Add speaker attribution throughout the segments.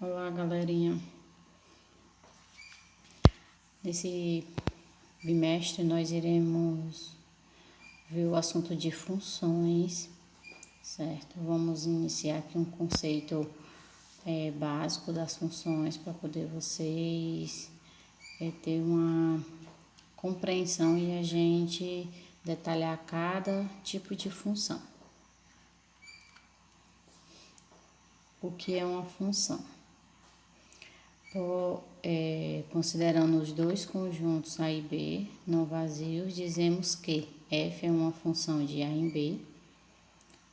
Speaker 1: Olá, galerinha. Nesse bimestre nós iremos ver o assunto de funções, certo? Vamos iniciar aqui um conceito básico das funções para poder vocês ter uma compreensão e a gente detalhar cada tipo de função. O que é uma função? Considerando os dois conjuntos A e B não vazios, dizemos que f é uma função de A em B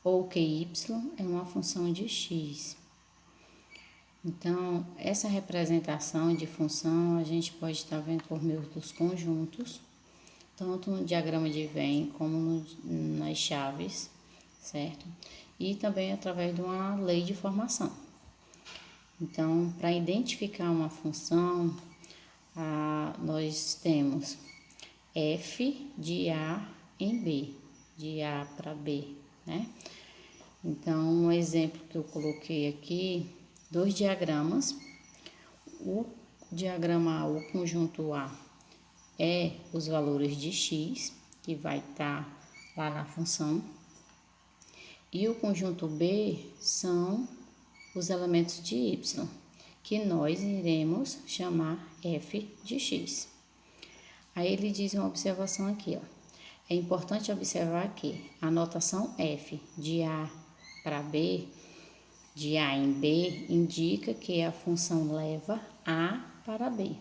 Speaker 1: ou que y é uma função de x. Então, essa representação de função a gente pode estar vendo por meio dos conjuntos, tanto no diagrama de Venn como nas chaves, certo? E também através de uma lei de formação. Então, para identificar uma função, nós temos f de A em B, de A para B, né? Então, um exemplo que eu coloquei aqui, dois diagramas. O diagrama A, o conjunto A, é os valores de x, que vai estar lá na função. E o conjunto B são os elementos de y, que nós iremos chamar f de x. Aí ele diz uma observação aqui, ó. É importante observar que a notação f de A para B, de A em B, indica que a função leva A para B,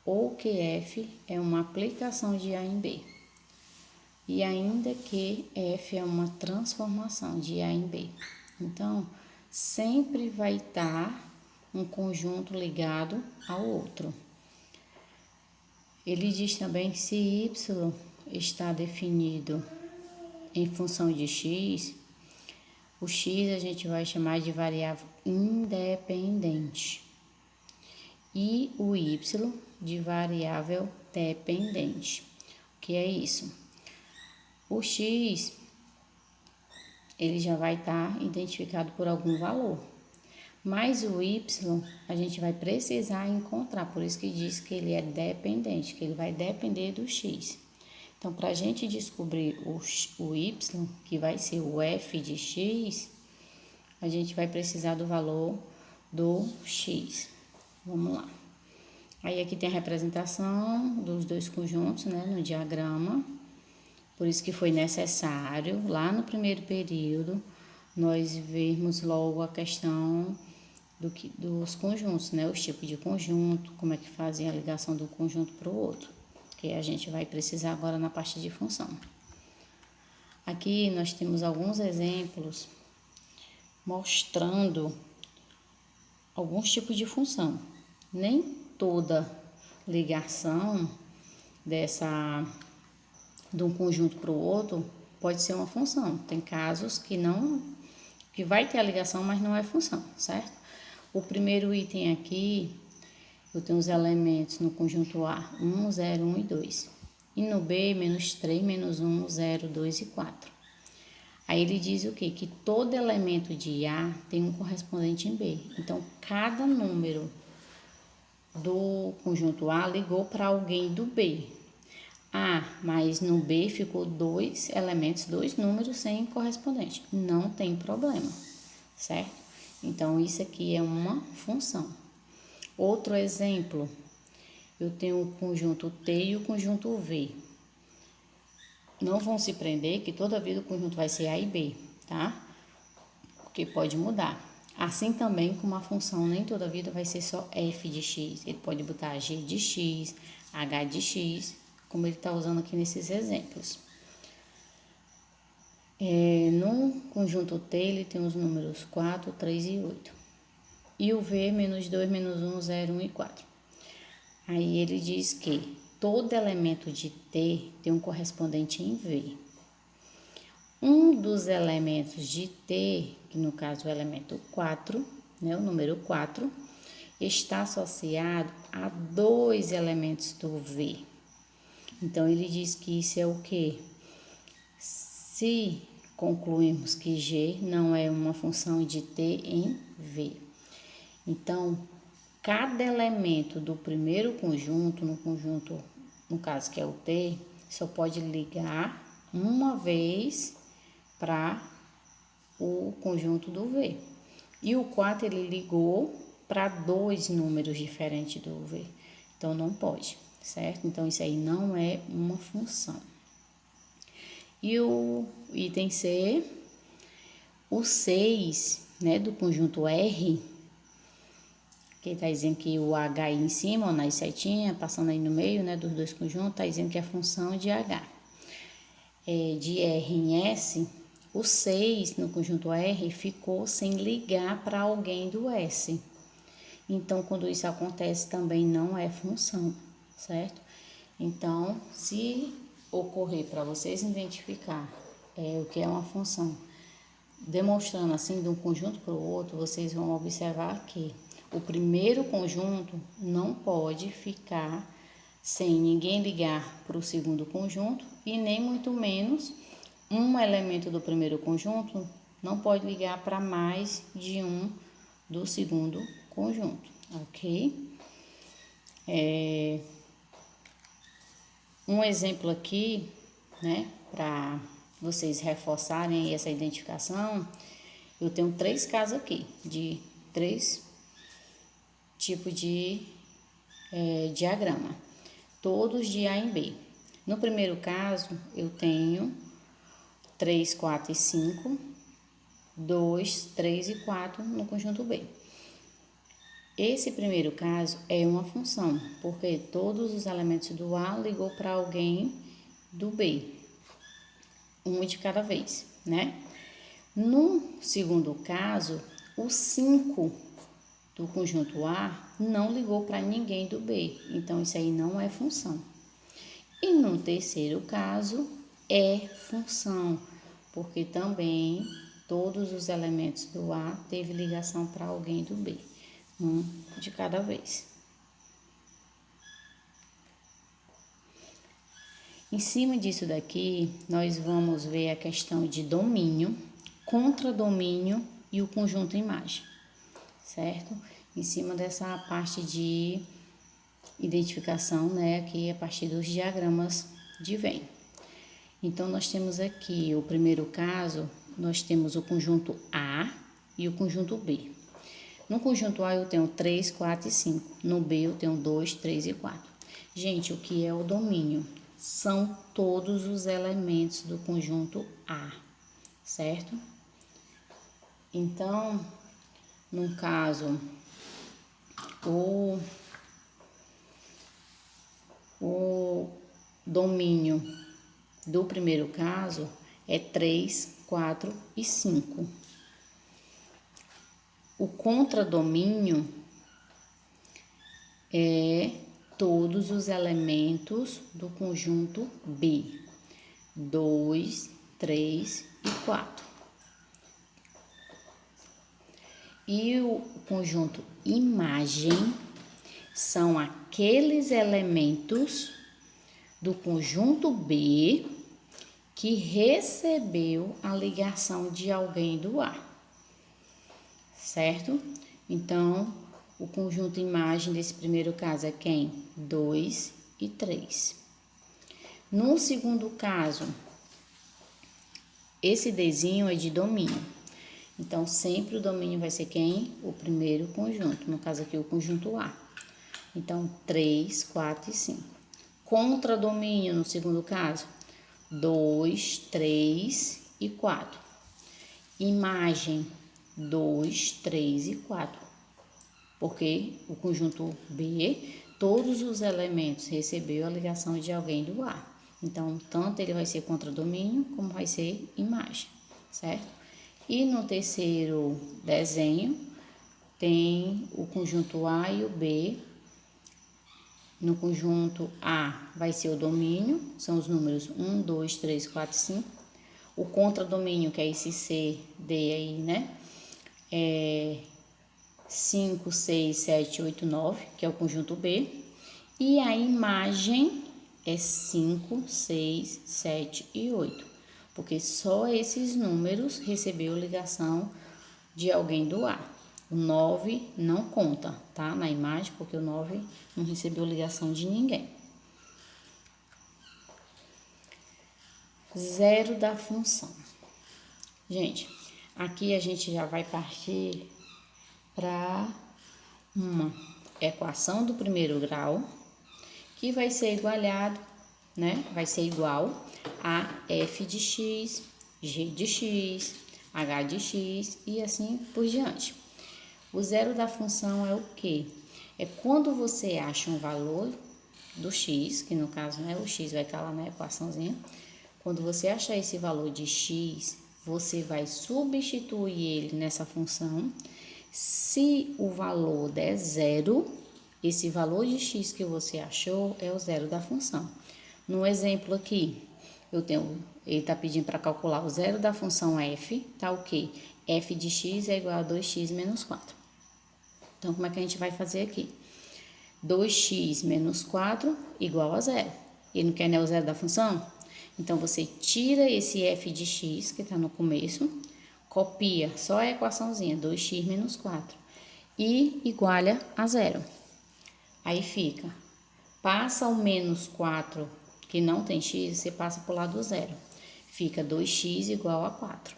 Speaker 1: ou que f é uma aplicação de A em B, e ainda que f é uma transformação de A em B. Então, sempre vai estar um conjunto ligado ao outro. Ele diz também que se y está definido em função de x, o x a gente vai chamar de variável independente e o y de variável dependente. O que é isso? O x ele já vai estar identificado por algum valor, mas o y a gente vai precisar encontrar, por isso que diz que ele é dependente, que ele vai depender do x. Então, para a gente descobrir o y, que vai ser o f de x, a gente vai precisar do valor do x. Vamos lá. Aí aqui tem a representação dos dois conjuntos, né, no diagrama. Por isso que foi necessário, lá no primeiro período, nós vermos logo a questão dos conjuntos, né? Os tipos de conjunto, como é que fazem a ligação do conjunto para o outro, que a gente vai precisar agora na parte de função. Aqui nós temos alguns exemplos mostrando alguns tipos de função. Nem toda ligação de um conjunto para o outro pode ser uma função. Tem casos que vai ter a ligação, mas não é função, certo? O primeiro item aqui, eu tenho os elementos no conjunto A, 1, 0, 1 e 2. E no B, menos 3, menos 1, 0, 2 e 4. Aí ele diz o quê? Que todo elemento de A tem um correspondente em B. Então, cada número do conjunto A ligou para alguém do B. Mas no B ficou dois elementos, dois números sem correspondente. Não tem problema, certo? Então, isso aqui é uma função. Outro exemplo, eu tenho o conjunto T e o conjunto V. Não vão se prender que toda vida o conjunto vai ser A e B, tá? Porque pode mudar. Assim também com uma função, nem toda vida vai ser só f de x. Ele pode botar g de x, h de x, como ele está usando aqui nesses exemplos. No conjunto T, ele tem os números 4, 3 e 8. E o V, menos 2, menos 1, 0, 1 e 4. Aí ele diz que todo elemento de T tem um correspondente em V. Um dos elementos de T, que no caso é o elemento 4, né, o número 4, está associado a dois elementos do V. Então, ele diz que isso é o quê? Se concluirmos que G não é uma função de T em V. Então, cada elemento do primeiro conjunto, no caso que é o T, só pode ligar uma vez para o conjunto do V. E o 4 ele ligou para 2 números diferentes do V. Então, não pode, certo? Então, isso aí não é uma função. E o item C, o 6, né, do conjunto R, que está dizendo que o H aí em cima, ó, nas setinhas, passando aí no meio, né, dos dois conjuntos, está dizendo que é a função de H. De R em S, o 6 no conjunto R ficou sem ligar para alguém do S. Então, quando isso acontece, também não é função, certo? Então, se ocorrer para vocês identificar o que é uma função, demonstrando assim de um conjunto para o outro, vocês vão observar que o primeiro conjunto não pode ficar sem ninguém ligar para o segundo conjunto e nem muito menos um elemento do primeiro conjunto não pode ligar para mais de um do segundo conjunto, ok? Um exemplo aqui, né, para vocês reforçarem essa identificação, eu tenho 3 casos aqui, de 3 tipos de diagrama, todos de A em B. No primeiro caso, eu tenho 3, 4 e 5, 2, 3 e 4 no conjunto B. Esse primeiro caso é uma função, porque todos os elementos do A ligou para alguém do B, um de cada vez, né? No segundo caso, o 5 do conjunto A não ligou para ninguém do B, então isso aí não é função. E no terceiro caso, é função, porque também todos os elementos do A teve ligação para alguém do B, um de cada vez. Em cima disso daqui, nós vamos ver a questão de domínio, contradomínio e o conjunto imagem, certo? Em cima dessa parte de identificação, né, aqui a partir dos diagramas de Venn. Então, nós temos aqui o primeiro caso, nós temos o conjunto A e o conjunto B. No conjunto A eu tenho 3, 4 e 5. No B eu tenho 2, 3 e 4. Gente, o que é o domínio? São todos os elementos do conjunto A, certo? Então, no caso, o domínio do primeiro caso é 3, 4 e 5. O contradomínio é todos os elementos do conjunto B, 2, 3 e 4. E o conjunto imagem são aqueles elementos do conjunto B que recebeu a ligação de alguém do A, certo? Então, o conjunto imagem desse primeiro caso é quem? 2 e 3. No segundo caso, esse Dzinho é de domínio. Então, sempre o domínio vai ser quem? O primeiro conjunto, no caso aqui o conjunto A. Então, 3, 4 e 5. Contradomínio no segundo caso, 2, 3 e 4. Imagem, 2, 3 e 4. Porque o conjunto B, todos os elementos recebeu a ligação de alguém do A. Então, tanto ele vai ser contradomínio, como vai ser imagem, certo? E no terceiro desenho, tem o conjunto A e o B. No conjunto A vai ser o domínio, são os números 1, 2, 3, 4, 5. O contradomínio, que é esse C, D aí, né? É 5, 6, 7, 8, 9, que é o conjunto B. E a imagem é 5, 6, 7 e 8, porque só esses números recebeu ligação de alguém do A. O 9 não conta, tá? Na imagem, porque o 9 não recebeu ligação de ninguém. Zero da função. Gente, aqui a gente já vai partir para uma equação do primeiro grau, que vai ser igualado, né? Vai ser igual a f de x, g de x, h de x e assim por diante. O zero da função é o quê? É quando você acha um valor do x, que no caso, né, o x vai estar lá na equaçãozinha. Quando você achar esse valor de x, você vai substituir ele nessa função. Se o valor der zero, esse valor de x que você achou é o zero da função. No exemplo aqui, ele está pedindo para calcular o zero da função f, tá o quê? F de x é igual a 2x menos 4. Então, como é que a gente vai fazer aqui? 2x menos 4 igual a zero. Ele não quer, né, o zero da função? Então, você tira esse f de x, que está no começo, copia só a equaçãozinha, 2x menos 4, e iguala a zero. Aí fica, passa o menos 4, que não tem x, você passa para o lado do zero. Fica 2x igual a 4.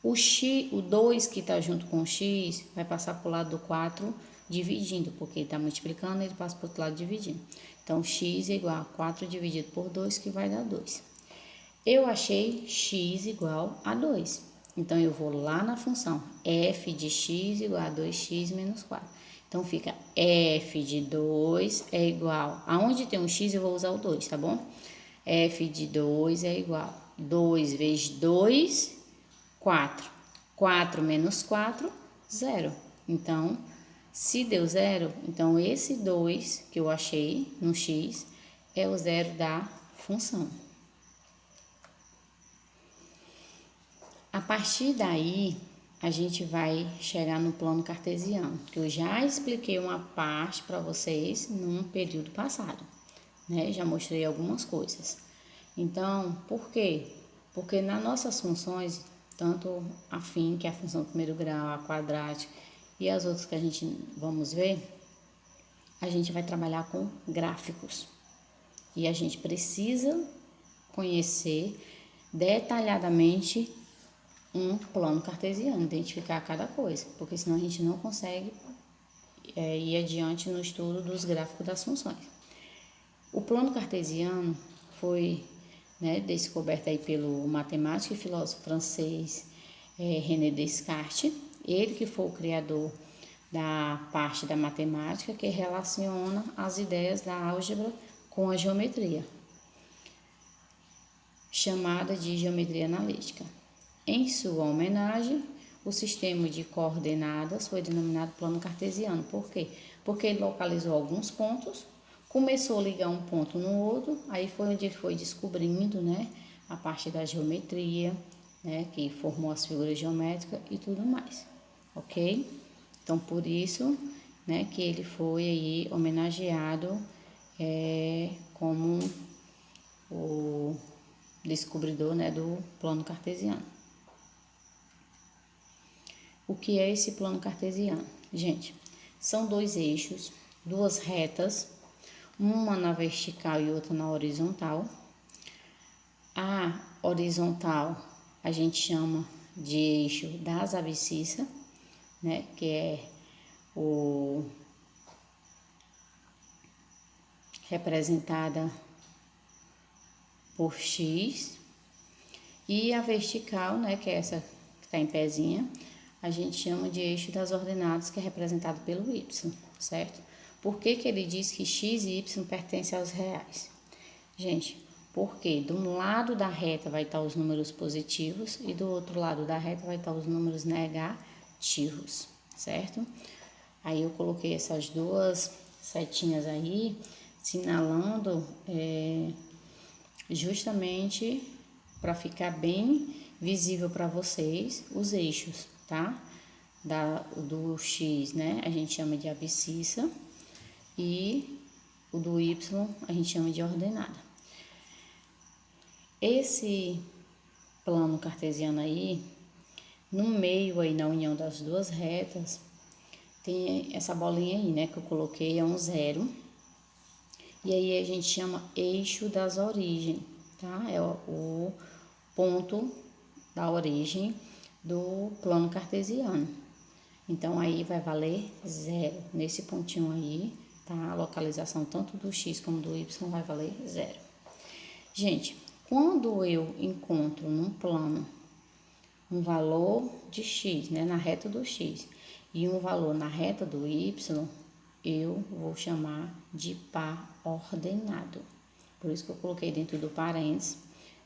Speaker 1: O 2 que está junto com o x vai passar para o lado do 4 dividindo, porque ele está multiplicando, ele passa para o outro lado dividindo. Então, x é igual a 4 dividido por 2, que vai dar 2. Eu achei x igual a 2. Então, eu vou lá na função f de x igual a 2x menos 4. Então, fica f de 2 é igual... Aonde tem um x, eu vou usar o 2, tá bom? F de 2 é igual a 2 vezes 2, 4. 4 menos 4, 0. Então, se deu 0, então esse 2 que eu achei no x é o zero da função. A partir daí, a gente vai chegar no plano cartesiano, que eu já expliquei uma parte para vocês num período passado, né? Já mostrei algumas coisas. Então, por quê? Porque nas nossas funções, tanto afim, que é a função do primeiro grau, a quadrática, e as outras que a gente vamos ver, a gente vai trabalhar com gráficos. E a gente precisa conhecer detalhadamente um plano cartesiano, identificar cada coisa, porque senão a gente não consegue ir adiante no estudo dos gráficos das funções. O plano cartesiano foi, né, descoberto aí pelo matemático e filósofo francês René Descartes, ele que foi o criador da parte da matemática que relaciona as ideias da álgebra com a geometria, chamada de geometria analítica. Em sua homenagem, o sistema de coordenadas foi denominado plano cartesiano. Por quê? Porque ele localizou alguns pontos, começou a ligar um ponto no outro, aí foi onde ele foi descobrindo, né, a parte da geometria, né, que formou as figuras geométricas e tudo mais, ok? Então, por isso, né, que ele foi aí homenageado como o descobridor, né, do plano cartesiano. O que é esse plano cartesiano? Gente, são dois eixos, duas retas, uma na vertical e outra na horizontal. A horizontal a gente chama de eixo das abscissas, né, que é representada por x, e a vertical, né, que é essa que está em pezinha, a gente chama de eixo das ordenadas, que é representado pelo y, certo? Por que que ele diz que x e y pertencem aos reais? Gente, porque de um lado da reta vai estar os números positivos e do outro lado da reta vai estar os números negativos, certo? Aí eu coloquei essas duas setinhas aí, sinalando justamente para ficar bem visível para vocês os eixos, tá? Do x, né, a gente chama de abscissa, e o do y a gente chama de ordenada. Esse plano cartesiano aí, no meio aí na união das duas retas, tem essa bolinha aí, né, que eu coloquei, é um 0. E aí a gente chama eixo das origens, tá? É o ponto da origem do plano cartesiano. Então, aí vai valer 0. Nesse pontinho aí, tá? A localização tanto do x como do y vai valer 0. Gente, quando eu encontro num plano um valor de x, né, na reta do x, e um valor na reta do y, eu vou chamar de par ordenado. Por isso que eu coloquei dentro do parênteses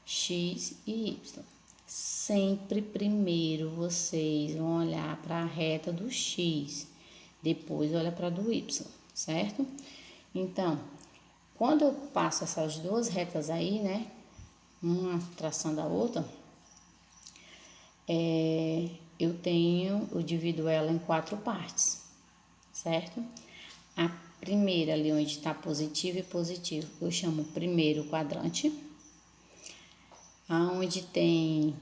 Speaker 1: x e y. Sempre primeiro vocês vão olhar para a reta do x, depois olha para a do y, certo? Então, quando eu passo essas duas retas aí, né, uma traçando a outra, eu divido ela em 4 partes, certo? A primeira ali onde está positivo e positivo, eu chamo primeiro quadrante. Aonde tem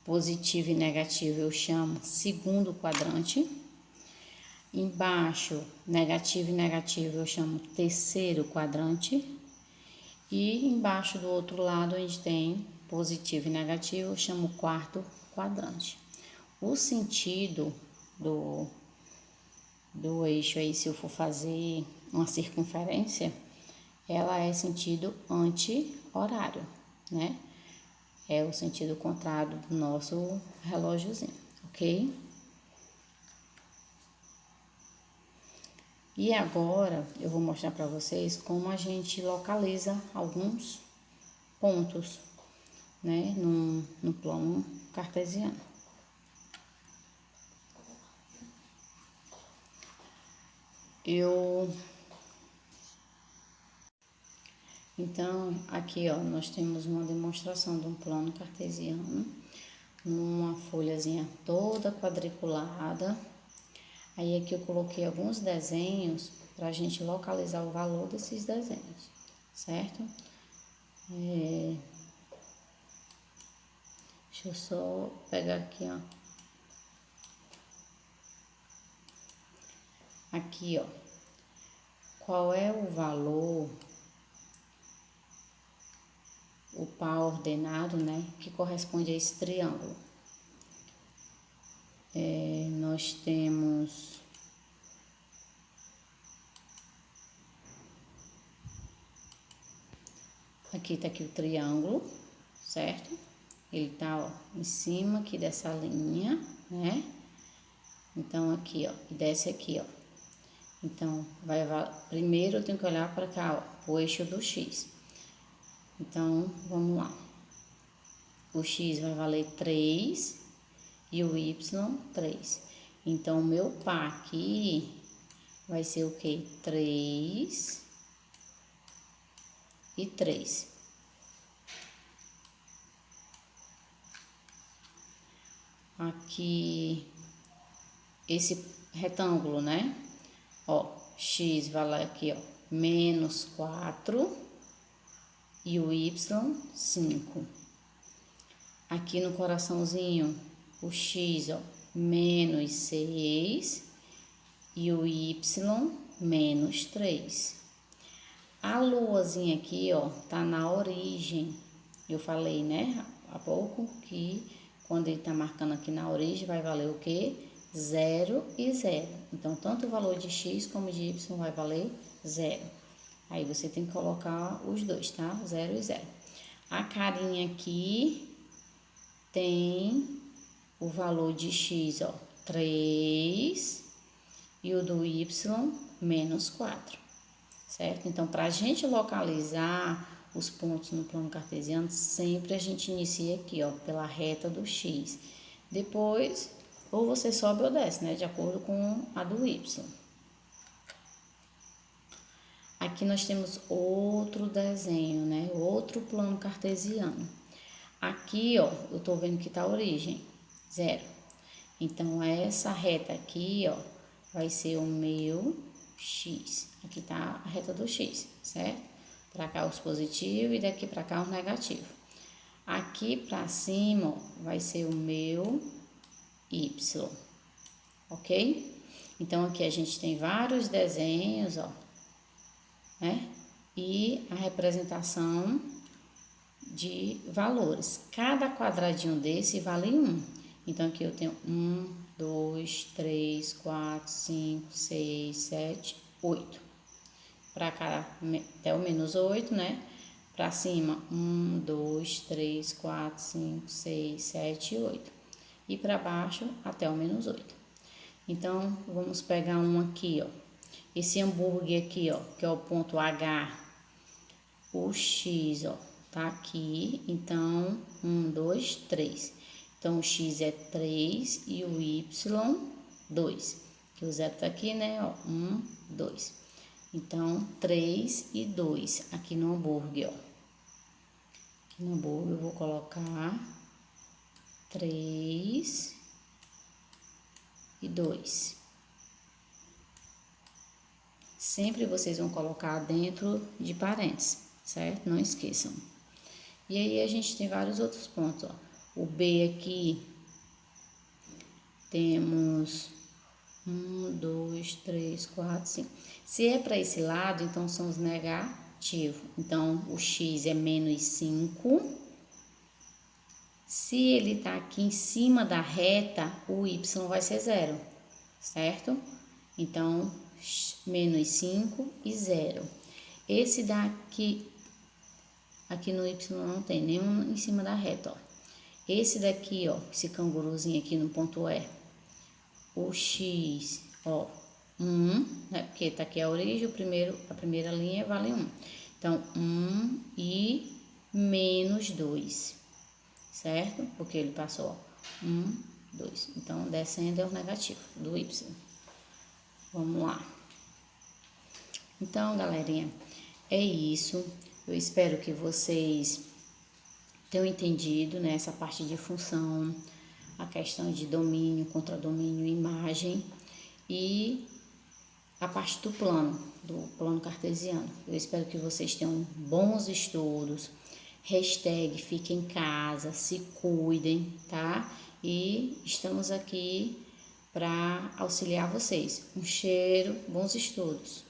Speaker 1: positivo e negativo, eu chamo segundo quadrante. Embaixo, negativo e negativo, eu chamo terceiro quadrante. E embaixo do outro lado, onde tem positivo e negativo, eu chamo quarto quadrante. O sentido do eixo aí, se eu for fazer uma circunferência, ela é sentido anti-horário, né? É o sentido contrário do nosso relógiozinho, ok? E agora eu vou mostrar para vocês como a gente localiza alguns pontos, né, no plano cartesiano. Então, aqui, ó, nós temos uma demonstração de um plano cartesiano, numa folhazinha toda quadriculada. Aí aqui eu coloquei alguns desenhos para a gente localizar o valor desses desenhos, certo? Deixa eu só pegar aqui, ó. Aqui, ó. Qual é o valor, o par ordenado, né, que corresponde a esse triângulo? Nós temos aqui, tá aqui o triângulo, certo? Ele tá, ó, em cima aqui dessa linha, né? Então, aqui, ó, e desce aqui, ó. Então, primeiro eu tenho que olhar para cá, ó, o eixo do x. Então, vamos lá. O x vai valer 3 e o y 3. Então, o meu par aqui vai ser o quê? 3 e 3. Aqui, esse retângulo, né? Ó, x vale aqui, ó, menos 4 e o y 5. Aqui no coraçãozinho, o x, ó, menos 6 e o y menos 3. A luazinha aqui, ó, tá na origem. Eu falei, né, há pouco que quando ele tá marcando aqui na origem, vai valer o quê? 0 e 0. Então, tanto o valor de x como de y vai valer 0. Aí, você tem que colocar os dois, tá? 0 e 0. A carinha aqui tem o valor de x, ó, 3 e o do y, menos 4, certo? Então, para a gente localizar os pontos no plano cartesiano, sempre a gente inicia aqui, ó, pela reta do x. Depois, ou você sobe ou desce, né, de acordo com a do y. Aqui nós temos outro desenho, né, outro plano cartesiano. Aqui, ó, eu tô vendo que tá a origem, 0. Então, essa reta aqui, ó, vai ser o meu x. Aqui tá a reta do x, certo? Pra cá os positivos e daqui pra cá os negativos. Aqui pra cima, ó, vai ser o meu y, ok? Então, aqui a gente tem vários desenhos, ó, né? E a representação de valores. Cada quadradinho desse vale 1. Então, aqui eu tenho 1, 2, 3, 4, 5, 6, 7, 8. Para cá, até o menos 8, né? Para cima, 1, 2, 3, 4, 5, 6, 7 e 8. E para baixo, até o menos 8. Então, vamos pegar um aqui, ó. Esse hambúrguer aqui, ó, que é o ponto H. O X, ó, tá aqui. Então, 1, 2, 3. Então, o X é 3 e o Y, 2. Que o zero tá aqui, né, ó. 1, 2. Então, 3 e 2 aqui no hambúrguer, ó. Aqui no hambúrguer eu vou colocar 3 e 2. Sempre vocês vão colocar dentro de parênteses, certo? Não esqueçam. E aí a gente tem vários outros pontos, ó. O B aqui, temos 1, 2, 3, 4, 5. Se é para esse lado, então são os negativos. Então, o X é menos 5. Se ele tá aqui em cima da reta, o Y vai ser 0, certo? Então, menos 5 e 0. Esse daqui, aqui no Y não tem nenhum em cima da reta, ó. Esse daqui, ó, esse canguruzinho aqui no ponto E, o X, ó, 1, né? Porque tá aqui a origem, a primeira linha vale 1. Então, 1 e menos 2, certo? Porque ele passou, ó, 1, 2. Então, descendo é o negativo do Y. Vamos lá. Então, galerinha, é isso. Eu espero que vocês tenham entendido, né, essa parte de função, a questão de domínio, contradomínio, imagem e a parte do plano cartesiano. Eu espero que vocês tenham bons estudos. Hashtag fiquem em casa, se cuidem, tá? E estamos aqui para auxiliar vocês. Um cheiro, bons estudos.